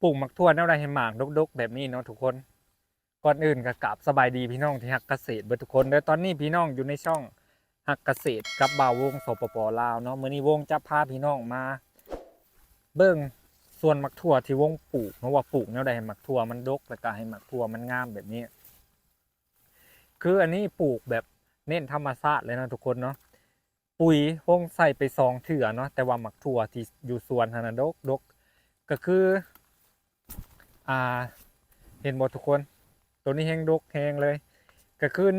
ปลูกหมักทั่วแนวใดให้หมากดกๆแบบนี้เนาะทุกคนก่อนอื่นก็กราบสบายดีพี่น้องที่ฮักเกษตรเบิดทุกคนเด้อตอนนี้พี่น้องอยู่ในช่องฮักเกษตรกับบ่าววงสปปลาวเนาะมื้อนี้วงจะพาพี่น้องมาเบิ่งส่วนหมักทั่วที่วงปลูกเนาะว่าปลูกแนวใดให้หมักทั่วมันดกแล้วก็ให้หมักทั่วมันงามแบบนี้คืออันนี้ปลูกแบบเน้นธรรมชาติเลยนะทุกคนเนาะปุ๋ยวงใส่ไป2 เทื่อเนาะแต่ว่าหมักทั่วที่อยู่สวนหั่นน่ะดกก็คืออ่าเห็นบ่ทุกคนตัวนี้แห้งดกแห้งเลยก็คือ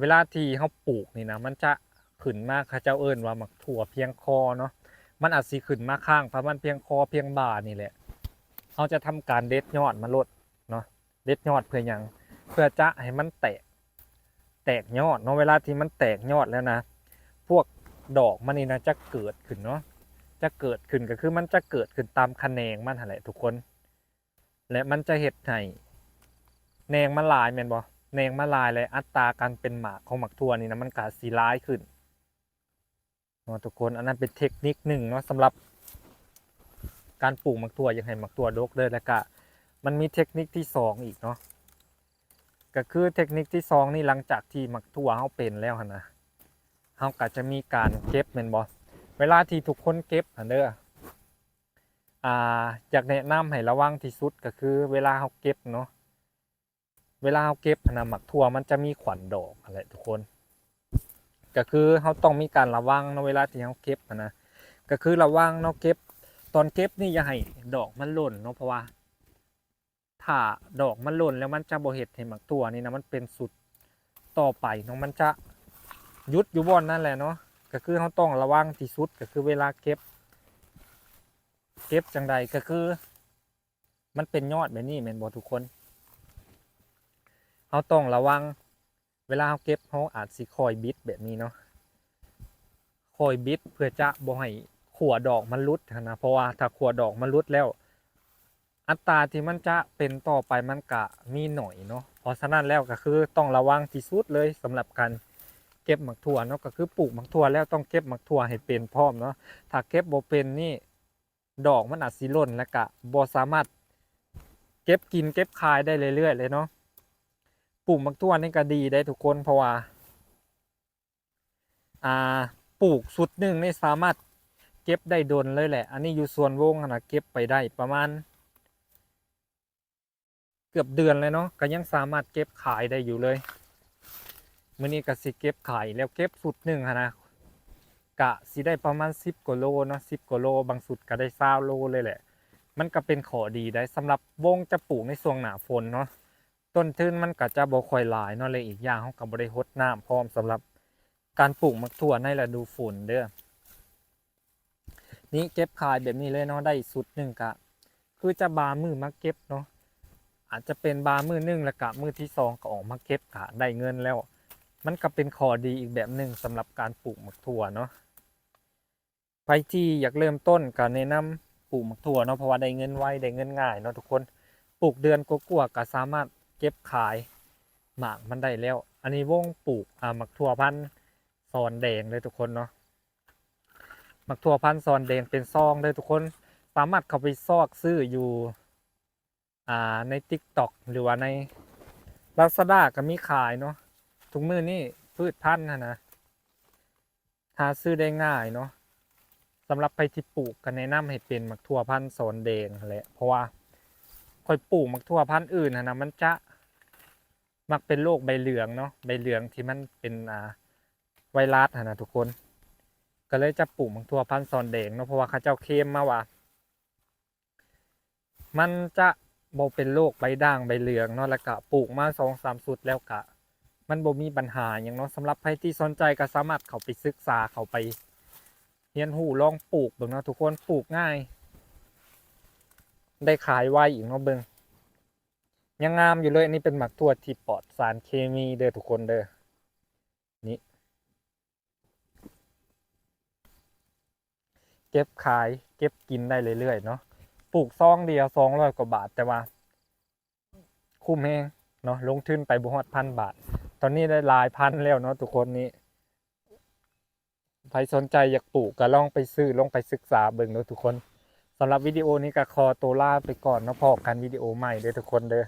เวลาที่เขาปลูกนี่นะมันจะขึ้นมากเขาเจ้าเอิ้นว่าหมักถั่วเพียงคอเนาะมันอาจสิขึ้นมาข้างประมาณเพียงคอเพียงบ่านี่แหละเขาจะทำการเด็ดยอดมาลดเนาะเด็ดยอดเพื่อหยังเพื่อจะให้มันแตกยอดเนาะเวลาที่มันแตกยอดแล้วนะพวกดอกมันนี่นะจะเกิดขึ้นเนาะจะเกิดขึ้นก็คือมันจะเกิดขึ้นตามแขนงมันหั่นแหละทุกคนและมันจะเฮ็ดให้แหนงมันหลายแม่นบ่แหนงมันหลายเลยอัตราการเป็นหมากของหมักถั่วนี่นะมันก็สิหลายขึ้นเนาะทุกคนอันนั้นเป็นเทคนิคหนึ่งเนาะสำหรับการปลูกหมักถั่วยังให้หมักถั่วดกเลยแล้วก็มันมีเทคนิคที่2อีกเนาะก็คือเทคนิคที่2นี่หลังจากที่หมักถั่วเฮาเป็นแล้วหั่นนะเฮาก็จะมีการเก็บแม่นบ่เวลาที่ทุกคนเก็บหั่นเด้ออยากแนะนำให้ระวังที่สุดก็คือเวลาเฮาเก็บเนาะเวลาเฮาเก็บหั่นน่ะหมักถั่วมันจะมีขวัญดอกอะไรทุกคนก็คือเฮาต้องมีการระวังเนาะเวลาที่เฮาเก็บนะก็คือระวังเนาะเก็บตอนเก็บนี่อย่าให้ดอกมันหล่นเนาะเพราะว่าถ้าดอกมันหล่นแล้วมันจะบ่เฮ็ดให้หมักถั่วนี่นะมันเป็นสุดต่อไปเนาะมันจะหยุดอยู่บ่อนนั่นแหละเนาะก็คือเฮาต้องระวังที่สุดก็คือเวลาเก็บจังใดก็คือมันเป็นยอดแบบนี้แม่นบ่ทุกคนเฮาต้องระวังเวลาเฮาเก็บเฮาอาจสิคอยบิดแบบนี้เนาะคอยบิดเพื่อจะบ่ให้ขัวดอกมันหลุดนะเพราะว่าถ้าขัวดอกมันหลุดแล้วอัตราที่มันจะเป็นต่อไปมันก็มีหน่อยเนาะเพราะฉะนั้นแล้วก็คือต้องระวังที่สุดเลยสำหรับการเก็บหมักถั่วเนาะก็คือปลูกหมักถั่วแล้วต้องเก็บหมักถั่วให้เป็นพร้อมเนาะถ้าเก็บบ่เป็นนี่ดอกมันอาจสิหล่นแล้วก็บ่สามารถเก็บกินเก็บขายได้เรื่อยๆเลยเนาะปลูกหมักถั่วนี่ก็ดีได้ทุกคนเพราะว่าอ่าปลูกสุดหนึ่งนี่สามารถเก็บได้ดนเลยแหละอันนี้อยู่ส่วนวงนะเก็บไปได้ประมาณเกือบเดือนเลยเนาะก็ยังสามารถเก็บขายได้อยู่เลยมื้อนี้ก็สิเก็บขายแล้วเก็บสุดหนึ่งนะกะสิได้ประมาณ10กว่าโลเนาะ10กว่าโลบางสุดก็ได้20โลเลยแหละมันก็เป็นข้อดีได้สำหรับวงจะปลูกในช่วงหน้าฝนเนาะต้นทุนมันก็จะบ่ค่อยหลายเนาะเลยอีกอย่างเขาก็บ่ได้รดน้ำพร้อมสำหรับการปลูกมะถั่วในฤดูฝนเด้อนี่เก็บขายแบบนี้เลยเนาะได้สุดหนึ่งกะคือจะบามือมาเก็บเนาะอาจจะเป็นบามือหนึ่งแล้วกะมือที่2ก็ออกมาเก็บกะได้เงินแล้วมันก็เป็นข้อดีอีกแบบหนึ่งสำหรับการปลูกมะถั่วเนาะไปที่อยากเริ่มต้นก็แนะนำปลูกมะถั่วเนาะเพราะว่าได้เงินไวได้เงินง่ายเนาะทุกคนปลูกเดือนกว่าๆก็สามารถเก็บขายหมากมันได้แล้วอันนี้วงปลูกมะถั่วพันธุ์ซอนแดงเลยทุกคนเนาะหมักถั่วพันธุ์ซอนแดงเป็นซองเลยทุกคนสามารถเข้าไปซอกซื้ออยู่ใน TikTok หรือว่าใน Lazada ก็มีขายเนาะทุกมื้อนี่พืชพันธุ์นะหาซื้อได้ง่ายเนาะสำหรับใครที่ปลูกก็แนะนำให้เป็นหมักถั่วพันธุ์ซอนแดงแหละเพราะว่าค่อยปลูกหมักถั่วพันธุ์อื่นนะมันจะมักเป็นโรคใบเหลืองเนาะใบเหลืองที่มันเป็นไวรัสนะทุกคนก็เลยจะปลูกหมักถั่วพันธุ์ซอนแดงเนาะเพราะว่าเขาเจ้าเคลมมาว่ามันจะบ่เป็นโรคใบด่างใบเหลืองเนาะแล้วก็ปลูกมา2-3สุดแล้วก็มันบ่มีปัญหาอย่างเนาะสำหรับใครที่สนใจก็สามารถเข้าไปศึกษาเข้าไปเรียนรู้ลองปลูกเบิ่งเนาะทุกคนปลูกง่ายได้ขายไวอีกเนาะเบิ่งยังงามอยู่เลยอันนี้เป็นหมักถั่วที่ปลอดสารเคมีเด้อทุกคนเด้อนี่เก็บขายเก็บกินได้เรื่อยๆเนาะปลูกซองเดียว200กว่าบาทแต่ว่าคุ้มแฮงเนาะลงทุนไปบ่ฮอด1,000 บาทตอนนี้ได้หลายพันแล้วเนาะทุกคนนี้ใครสนใจอยากปลูกก็ลองไปซื้อลองไปศึกษาเบิ่งเนาะทุกคน สำหรับวิดีโอนี้ก็ขอตัวลาไปก่อนเนาะพอกันวิดีโอใหม่เด้อทุกคนเด้อ